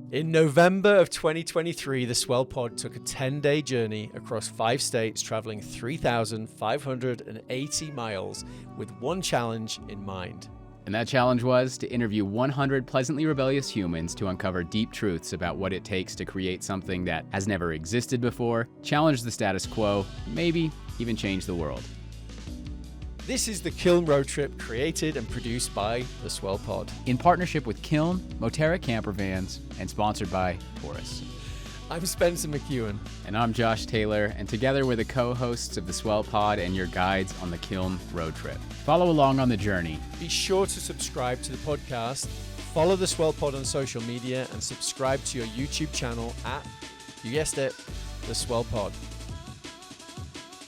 In November of 2023, the Swell Pod took a 10-day journey across 5 states, traveling 3,580 miles with one challenge in mind. And that challenge was to interview 100 pleasantly rebellious humans to uncover deep truths about what it takes to create something that has never existed before, challenge the status quo, maybe even change the world. This is the Kiln Road Trip, created and produced by the Swell Pod. In partnership with Kiln, Moterra Camper Vans, and sponsored by Taurus. I'm Spencer McKeown. And I'm Josh Taylor, and together we're the co-hosts of the Swell Pod and your guides on the Kiln Road Trip. Follow along on the journey. Be sure to subscribe to the podcast, follow the Swell Pod on social media, and subscribe to your YouTube channel at, you guessed it, the Swell Pod.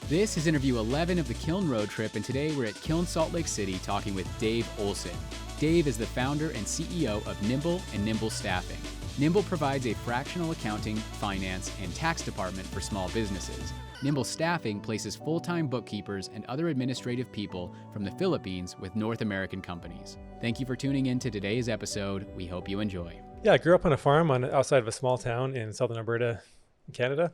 This is interview 11 of the Kiln Road Trip, and today we're at Kiln Salt Lake City talking with Dave Olsen. Dave is the founder and CEO of Nimbl and Nimbl Staffing. Nimble provides a fractional accounting, finance, and tax department for small businesses. Nimbl Staffing places full-time bookkeepers and other administrative people from the Philippines with North American companies. Thank you for tuning in to today's episode. We hope you enjoy. Yeah, I grew up on a farm outside of a small town in southern Alberta, Canada,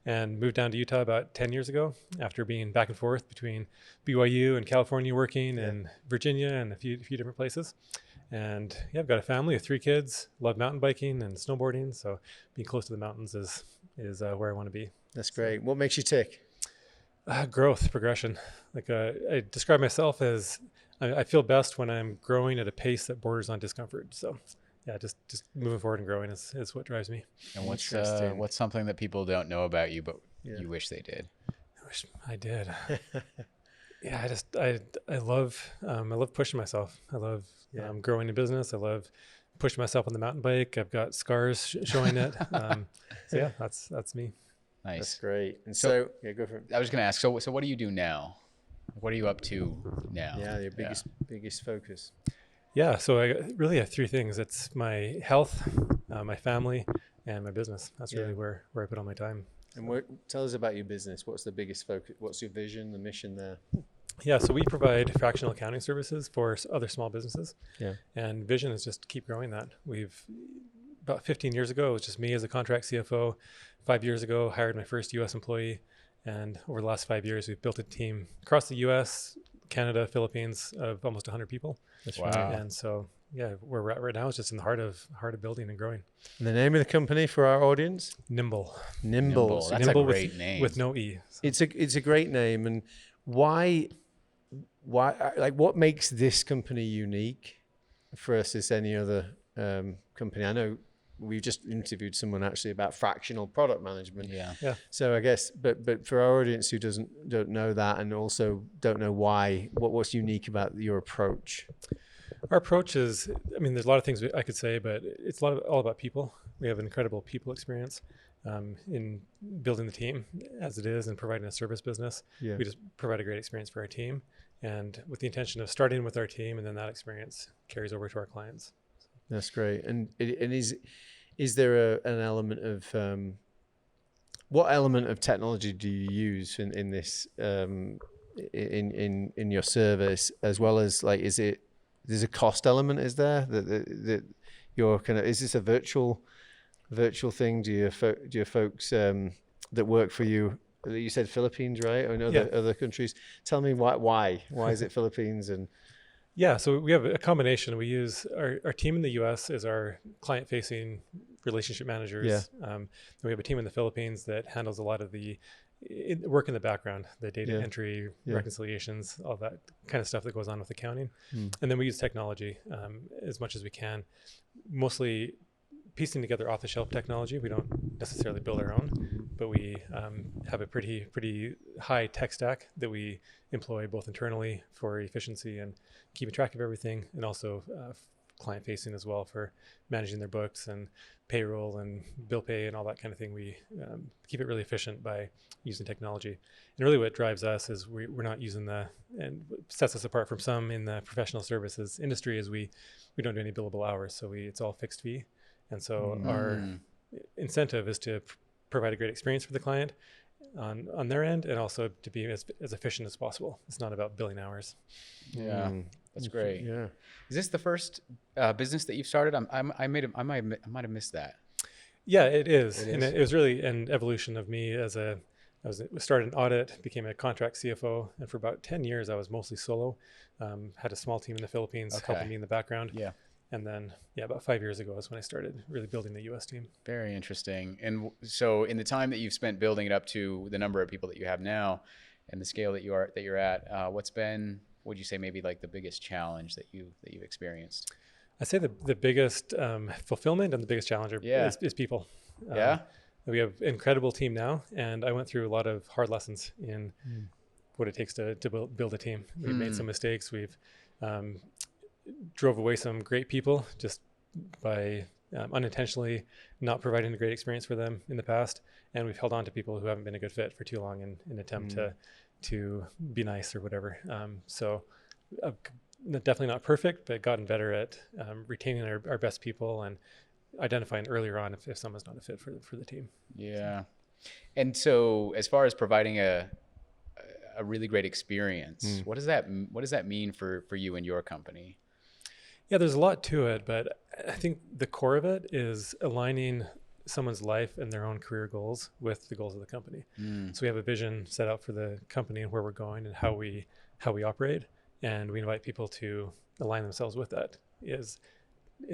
and moved down to Utah about 10 years ago after being back and forth between BYU and California working and Virginia and a few different places. And yeah, I've got a family of 3 kids, love mountain biking and snowboarding. So being close to the mountains is where I want to be. That's great. What makes you tick? Growth, progression. I describe myself as, I feel best when I'm growing at a pace that borders on discomfort. So yeah, just moving forward and growing is what drives me. And what's something that people don't know about you, but you wish they did? I wish I did. Yeah, I love pushing myself. I love growing a business. I love pushing myself on the mountain bike. I've got scars showing it. So yeah, that's me. Nice. That's great. And so yeah, go for it. I was going to ask, so what do you do now? What are you up to now? Yeah, your biggest focus. Yeah, so I really have 3 things. It's my health, my family, and my business. That's really where I put all my time. And tell us about your business. What's the biggest focus? What's your vision, the mission there? Yeah, so we provide fractional accounting services for other small businesses. Yeah. And vision is just to keep growing that. About 15 years ago, it was just me as a contract CFO. 5 years ago, hired my first U.S. employee. And over the last 5 years, we've built a team across the U.S., Canada, Philippines of almost 100 people. That's wow. And so, yeah, where we're at right now is just in the heart of building and growing. And the name of the company for our audience? Nimble. Nimble. That's Nimble a great name. With no E. So. It's a great name. And why, like, what makes this company unique versus any other company? I know we've just interviewed someone actually about fractional product management. Yeah. So I guess, but for our audience who don't know that and also don't know why, what's unique about your approach? Our approach is, there's a lot of things I could say, but it's all about people. We have an incredible people experience in building the team as it is and providing a service business. Yeah. We just provide a great experience for our team, and with the intention of starting with our team, and then that experience carries over to our clients. That's great. And is there an element of what element of technology do you use in this in your service, as well as, like, there's a cost element? Is there that you're kind of, is this a virtual thing? Do your folks that work for you? You said Philippines, right? Or in other countries. Tell me why is it Philippines? And yeah, so we have a combination. We use our team in the U.S. is our client-facing relationship managers. Yeah. We have a team in the Philippines that handles a lot of the work in the background, the data entry, reconciliations, all that kind of stuff that goes on with accounting. And then we use technology as much as we can, mostly piecing together off-the-shelf technology. We don't necessarily build our own, but we have a pretty high tech stack that we employ both internally for efficiency and keeping track of everything, and also client-facing as well for managing their books and payroll and bill pay and all that kind of thing. We keep it really efficient by using technology. And really what drives us is we're not using and sets us apart from some in the professional services industry is we don't do any billable hours. So it's all fixed fee. And so our incentive is to provide a great experience for the client on their end, and also to be as efficient as possible. It's not about billing hours. Yeah, that's great. Yeah. Is this the first business that you've started? I might have missed that. Yeah, it is. It And is. it was really an evolution of me I started in audit, became a contract CFO. And for about 10 years, I was mostly solo. Had a small team in the Philippines helping me in the background. Yeah. And then, about 5 years ago is when I started really building the US team. Very interesting. And so in the time that you've spent building it up to the number of people that you have now and the scale that you're at, would you say maybe like the biggest challenge that you've experienced? I say the biggest fulfillment and the biggest challenge is people. We have an incredible team now, and I went through a lot of hard lessons in what it takes to build a team. We've made some mistakes. We've drove away some great people just by unintentionally not providing a great experience for them in the past, and we've held on to people who haven't been a good fit for too long in an attempt to be nice or whatever. So definitely not perfect, but gotten better at retaining our best people and identifying earlier on if someone's not a fit for the team. Yeah. And so as far as providing a really great experience, what does that mean for you and your company? Yeah, there's a lot to it, but I think the core of it is aligning someone's life and their own career goals with the goals of the company. So we have a vision set out for the company and where we're going and how we operate, and we invite people to align themselves with that. Is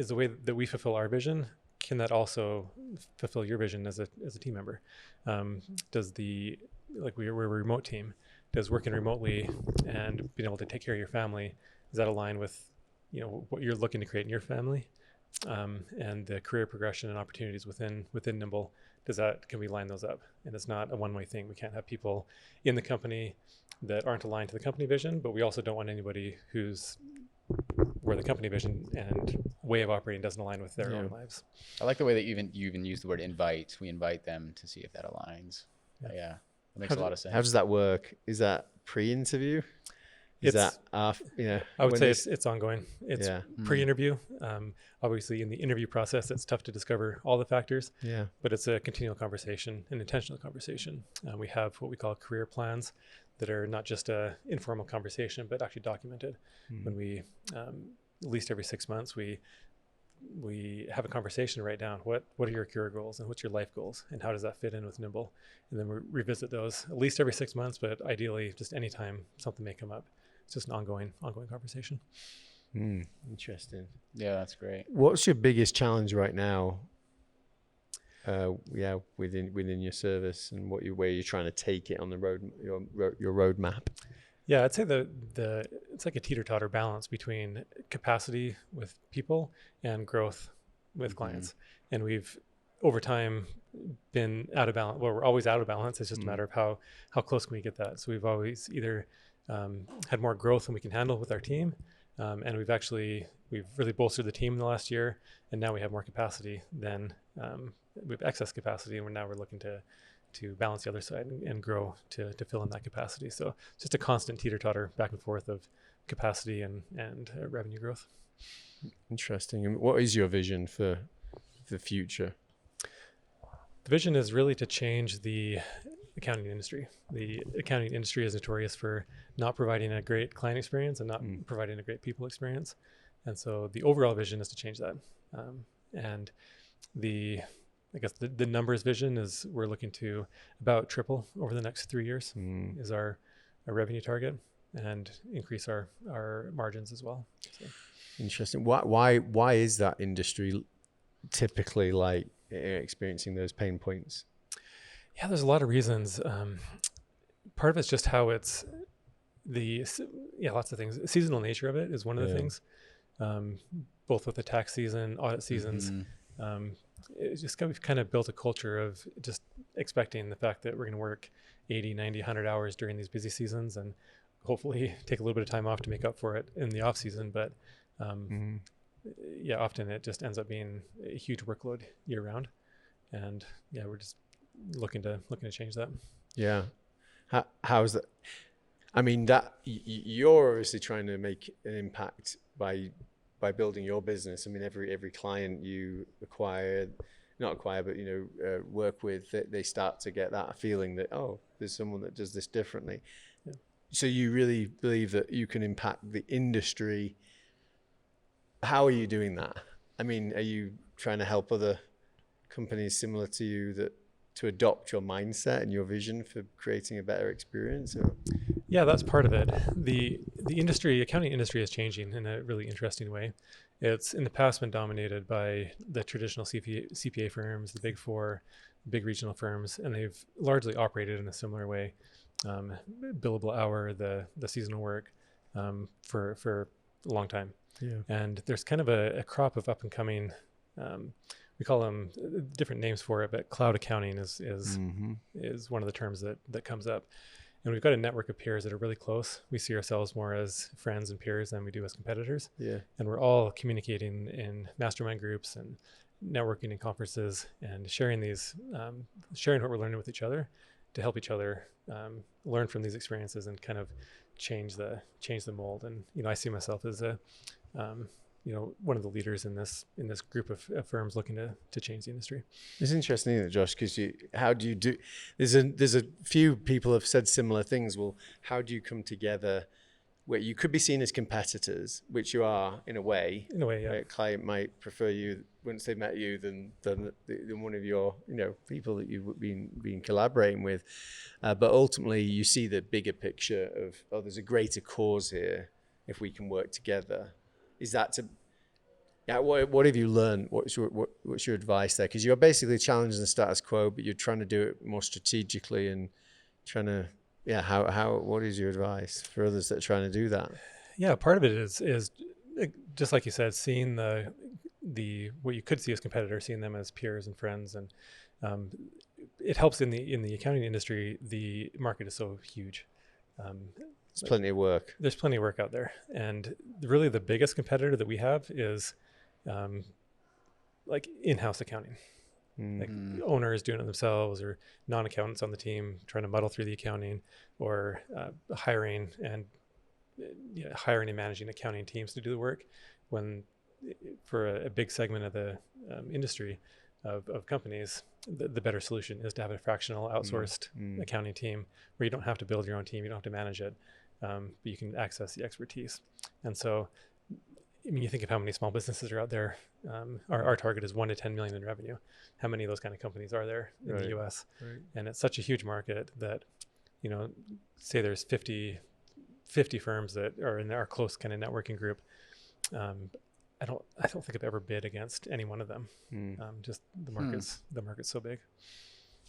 the way that we fulfill our vision, can that also fulfill your vision as a team member? We're a remote team, does working remotely and being able to take care of your family, does that align with what you're looking to create in your family, and the career progression and opportunities within Nimble? Can we line those up? And it's not a one-way thing. We can't have people in the company that aren't aligned to the company vision, but we also don't want anybody where the company vision and way of operating doesn't align with their own lives. I like the way that you even use the word invite. We invite them to see if that aligns. Yeah, that makes a lot of sense. How does that work? Is that pre-interview? I would say it's ongoing. It's pre-interview. Obviously, in the interview process, it's tough to discover all the factors. Yeah. But it's a continual conversation, an intentional conversation. We have what we call career plans that are not just a informal conversation, but actually documented. When we, at least every 6 months, we have a conversation to write down what are your career goals and what's your life goals and how does that fit in with Nimble, and then we revisit those at least every 6 months, but ideally just anytime something may come up. It's just an ongoing conversation. Interesting. Yeah, that's great. What's your biggest challenge right now? Within your service, and where you're trying to take it on the road, your roadmap. Yeah, I'd say it's like a teeter-totter balance between capacity with people and growth with clients. And we've over time been out of balance. Well, we're always out of balance. It's just a matter of how close can we get that. So we've always either had more growth than we can handle with our team, and we've really bolstered the team in the last year, and now we have more capacity than we have excess capacity, and we're looking to balance the other side and grow to fill in that capacity. So just a constant teeter-totter back and forth of capacity and revenue growth. Interesting. And what is your vision for the future? The vision is really to change the accounting industry. The accounting industry is notorious for not providing a great client experience and not providing a great people experience. And so the overall vision is to change that. And the numbers vision is we're looking to about triple over the next 3 years is our revenue target, and increase our margins as well. So. Interesting. Why is that industry typically like experiencing those pain points? Yeah, there's a lot of reasons. Part of it's just how it's lots of things. The seasonal nature of it is one of the things, both with the tax season, audit seasons. It's just we've kind of built a culture of just expecting the fact that we're going to work 80, 90, 100 hours during these busy seasons, and hopefully take a little bit of time off to make up for it in the off season. But often it just ends up being a huge workload year round, and we're just looking to change that. Yeah. How's that? I mean, that you're obviously trying to make an impact by building your business. I mean, every client you work with, they start to get that feeling that, oh, there's someone that does this differently. Yeah. So you really believe that you can impact the industry. How are you doing that? I mean, are you trying to help other companies similar to you to adopt your mindset and your vision for creating a better experience? Or? Yeah, that's part of it. The accounting industry is changing in a really interesting way. It's in the past been dominated by the traditional CPA firms, the big four, big regional firms, and they've largely operated in a similar way. Billable hour, the seasonal work, for a long time. Yeah. And there's kind of a crop of up and coming, we call them different names for it, but cloud accounting is one of the terms that comes up. And we've got a network of peers that are really close. We see ourselves more as friends and peers than we do as competitors. Yeah. And we're all communicating in mastermind groups and networking in conferences and sharing what we're learning with each other to help each other learn from these experiences and kind of change the mold. And I see myself as one of the leaders in this group of firms looking to change the industry. It's interesting, isn't it, Josh? Because how do you do? There's a few people have said similar things. Well, how do you come together where you could be seen as competitors, which you are in a way? In a way, yeah. A client might prefer you once they've met you than one of your people that you've been collaborating with. But ultimately, you see the bigger picture of there's a greater cause here if we can work together. Is that what have you learned? What's your advice there? Because you're basically challenging the status quo, but you're trying to do it more strategically and trying to, what is your advice for others that are trying to do that? Yeah, part of it is just like you said, seeing the what you could see as competitors, seeing them as peers and friends, and it helps in the accounting industry. The market is so huge. There's plenty of work. There's plenty of work out there. And really the biggest competitor that we have is like in-house accounting. Like owners doing it themselves, or non-accountants on the team trying to muddle through the accounting, or hiring and managing accounting teams to do the work, when for a big segment of the industry of companies, the better solution is to have a fractional outsourced accounting team where you don't have to build your own team, you don't have to manage it, but you can access the expertise. And so, you think of how many small businesses are out there. Our target is 1 to 10 million in revenue. How many of those kind of companies are there in the US? Right. And it's such a huge market that, say there's 50 firms that are in our close kind of networking group. I don't think I've ever bid against any one of them. Just the market's so big.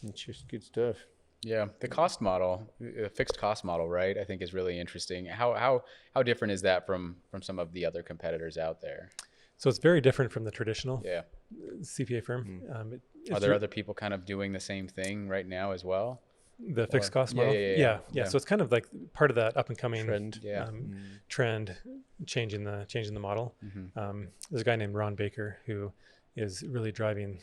It's just good stuff. Yeah, the cost model, fixed cost model, right? I think is really interesting. How different is that from some of the other competitors out there? So it's very different from the traditional CPA firm. Are there other people kind of doing the same thing right now as well? The fixed cost model? Yeah. So it's kind of like part of that up and coming trend, changing the model. There's a guy named Ron Baker who is really driving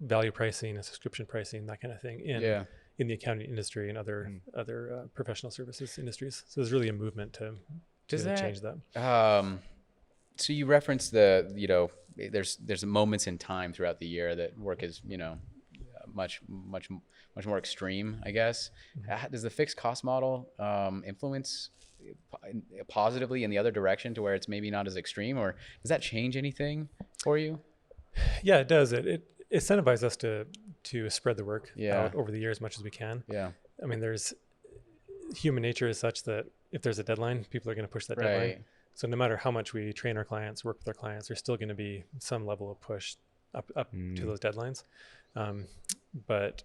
value pricing and subscription pricing, that kind of thing in the accounting industry and other professional services industries. So there's really a movement to change that. So you referenced there's moments in time throughout the year that work is much more extreme, I guess. Does the fixed cost model influence positively in the other direction to where it's maybe not as extreme, or does that change anything for you? Yeah, it does. It incentivizes us to spread the work out over the year as much as we can. Yeah. I mean, human nature is such that if there's a deadline, people are going to push that deadline. So no matter how much we train our clients, work with our clients, there's still going to be some level of push up to those deadlines. But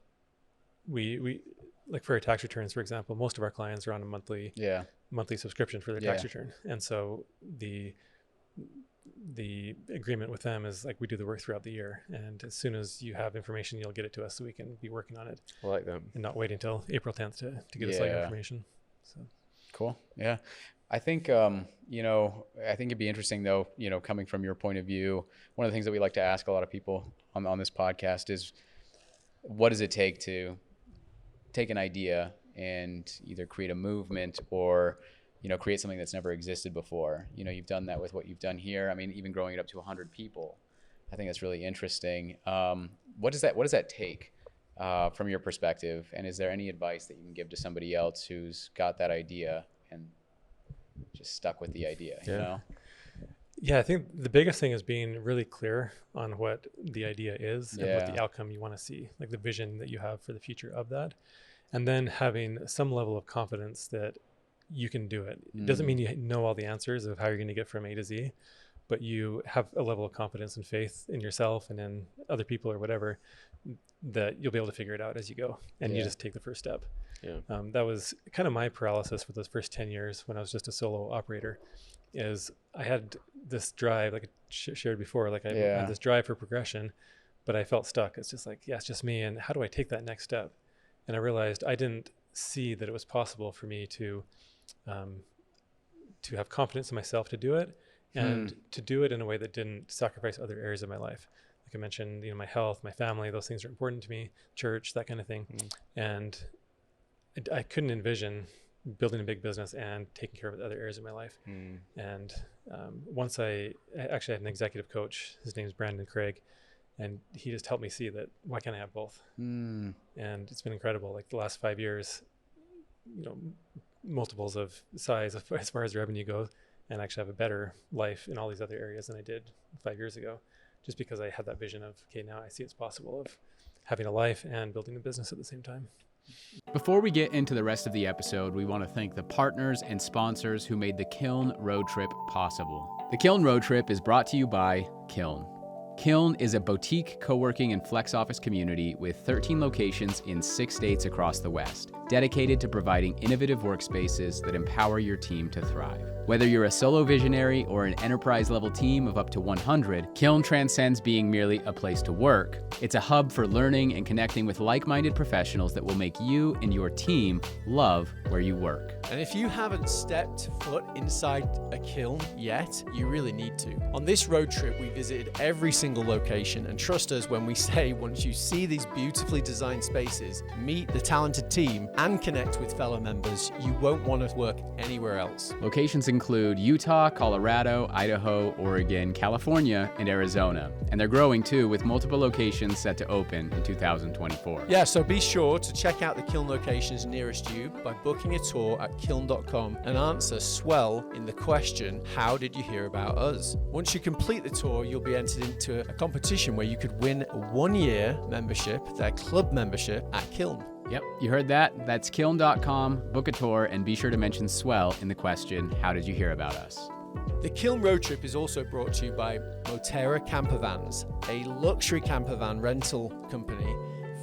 we like for our tax returns, for example, most of our clients are on a monthly subscription for their tax return. And so the agreement with them is like we do the work throughout the year, and as soon as you have information, you'll get it to us so we can be working on it. I like that. And not waiting until April 10th to get us all your information. So cool. Yeah. I think, I think it'd be interesting though, coming from your point of view, one of the things that we like to ask a lot of people on this podcast is, what does it take to take an idea and either create a movement or, create something that's never existed before? You've done that with what you've done here. I mean, even growing it up to 100 people, I think that's really interesting. What does that take from your perspective? And is there any advice that you can give to somebody else who's got that idea and just stuck with the idea, Yeah, I think the biggest thing is being really clear on what the idea is and what Yeah. the outcome you want to see, like the vision that you have for the future of that. And then having some level of confidence that you can do it. It doesn't mean you know all the answers of how you're going to get from A to Z, but you have a level of confidence and faith in yourself and in other people or whatever, that you'll be able to figure it out as you go. And you just take the first step. Yeah. That was kind of my paralysis for those first 10 years when I was just a solo operator. Is I had this drive, like I shared before, like I had this drive for progression, but I felt stuck. It's just like, yeah, it's just me. And how do I take that next step? And I realized I didn't see that it was possible for me to have confidence in myself to do it, and to do it in a way that didn't sacrifice other areas of my life. Like I mentioned, my health, my family, those things are important to me, church, that kind of thing. And I couldn't envision building a big business and taking care of other areas of my life. And once I actually had an executive coach, his name is Brandon Craig, and he just helped me see that, why can't I have both? And it's been incredible. Like the last 5 years, multiples of size as far as revenue goes, and actually have a better life in all these other areas than I did 5 years ago, just because I had that vision of, okay, now I see it's possible of having a life and building a business at the same time. Before we get into the rest of the episode, we want to thank the partners and sponsors who made the Kiln Road Trip possible. The Kiln Road Trip is brought to you by Kiln. Kiln is a boutique co-working and flex office community with 13 locations in 6 states across the West, dedicated to providing innovative workspaces that empower your team to thrive. Whether you're a solo visionary or an enterprise-level team of up to 100, Kiln transcends being merely a place to work. It's a hub for learning and connecting with like-minded professionals that will make you and your team love where you work. And if you haven't stepped foot inside a kiln yet, you really need to. On this road trip, we visited every single location, and trust us when we say, once you see these beautifully designed spaces, meet the talented team, and connect with fellow members, you won't want to work anywhere else. Locations include Utah, Colorado, Idaho, Oregon, California, and Arizona. And they're growing too, with multiple locations set to open in 2024. Yeah, so be sure to check out the kiln locations nearest you by booking a tour at kiln.com and answer Swell in the question, how did you hear about us? Once you complete the tour, you'll be entered into a competition where you could win a 1-year membership, their club membership at Kiln. Yep, you heard that. That's kiln.com, book a tour, and be sure to mention Swell in the question, how did you hear about us? The Kiln Road Trip is also brought to you by Moterra Camper Vans, a luxury camper van rental company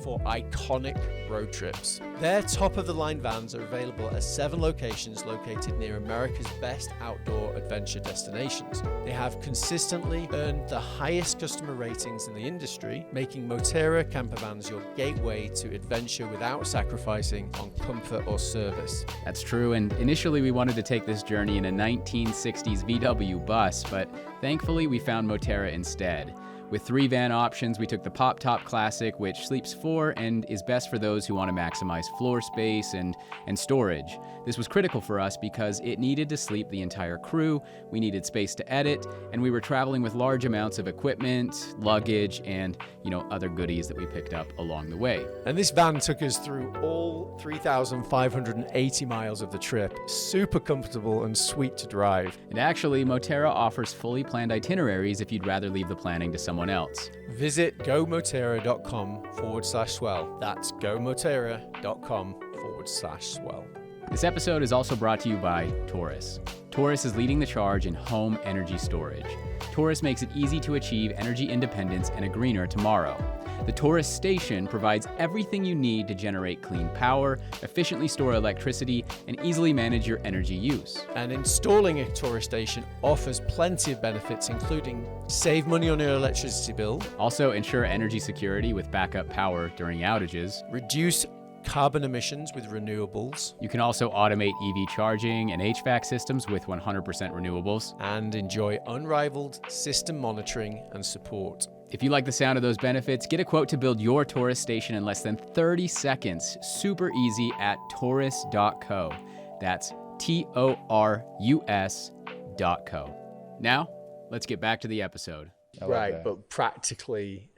for iconic road trips. Their top-of-the-line vans are available at 7 locations located near America's best outdoor adventure destinations. They have consistently earned the highest customer ratings in the industry, making Moterra camper vans your gateway to adventure without sacrificing on comfort or service. That's true, and initially we wanted to take this journey in a 1960s VW bus, but thankfully we found Moterra instead. With 3 van options, we took the Pop Top Classic, which sleeps 4 and is best for those who want to maximize floor space and storage. This was critical for us because it needed to sleep the entire crew, we needed space to edit, and we were traveling with large amounts of equipment, luggage, and other goodies that we picked up along the way. And this van took us through all 3,580 miles of the trip. Super comfortable and sweet to drive. And actually, Moterra offers fully planned itineraries if you'd rather leave the planning to someone else. Visit gomoterra.com/swell. That's gomoterra.com/swell. This episode is also brought to you by Taurus. Taurus is leading the charge in home energy storage. Taurus makes it easy to achieve energy independence and a greener tomorrow. The Taurus station provides everything you need to generate clean power, efficiently store electricity, and easily manage your energy use. And installing a Taurus station offers plenty of benefits, including save money on your electricity bill, also ensure energy security with backup power during outages, reduce carbon emissions with renewables. You can also automate EV charging and HVAC systems with 100% renewables. And enjoy unrivaled system monitoring and support. If you like the sound of those benefits, get a quote to build your Taurus station in less than 30 seconds. Super easy at taurus.co. That's TORUS.co. Now, let's get back to the episode. Right, but practically,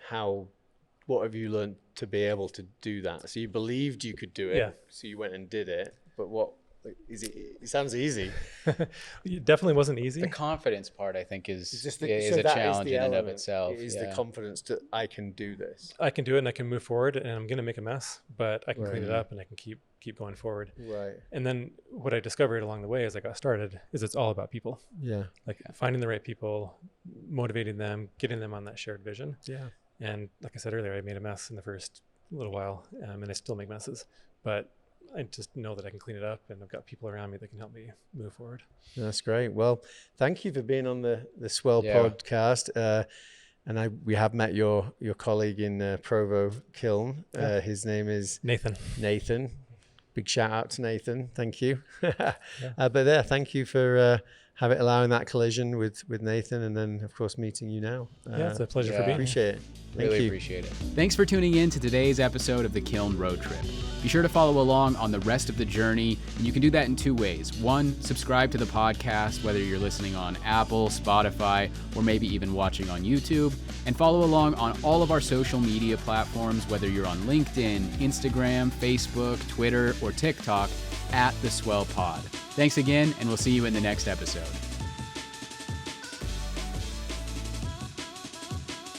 what have you learned to be able to do that? So you believed you could do it, so you went and did it, but what It sounds easy. It definitely wasn't easy. The confidence part, I think, is So a that challenge the in and of element. itself. It is the confidence that I can do this. I can do it and I can move forward, and I'm going to make a mess, but I can clean it Right. up and I can keep going forward. Right. And then what I discovered along the way as I got started is it's all about people. Yeah. Like finding the right people, motivating them, getting them on that shared vision. Yeah. And like I said earlier, I made a mess in the first little while, and I still make messes, but I just know that I can clean it up, and I've got people around me that can help me move forward. That's great. Well, thank you for being on the Swell Yeah. podcast. And we have met your colleague in Provo Kiln. His name is Nathan. Big shout out to Nathan. Thank you. Thank you for allowing that collision with Nathan, and then of course meeting you now. It's a pleasure for being here. Appreciate it. Thank Really you. appreciate it. Thanks for tuning in to today's episode of the Kiln Road Trip. Be sure to follow along on the rest of the journey, and you can do that in two ways. One, subscribe to the podcast, whether you're listening on Apple, Spotify, or maybe even watching on YouTube, and follow along on all of our social media platforms, whether you're on LinkedIn, Instagram, Facebook, Twitter, or TikTok, @the Swell Pod. Thanks again, and we'll see you in the next episode.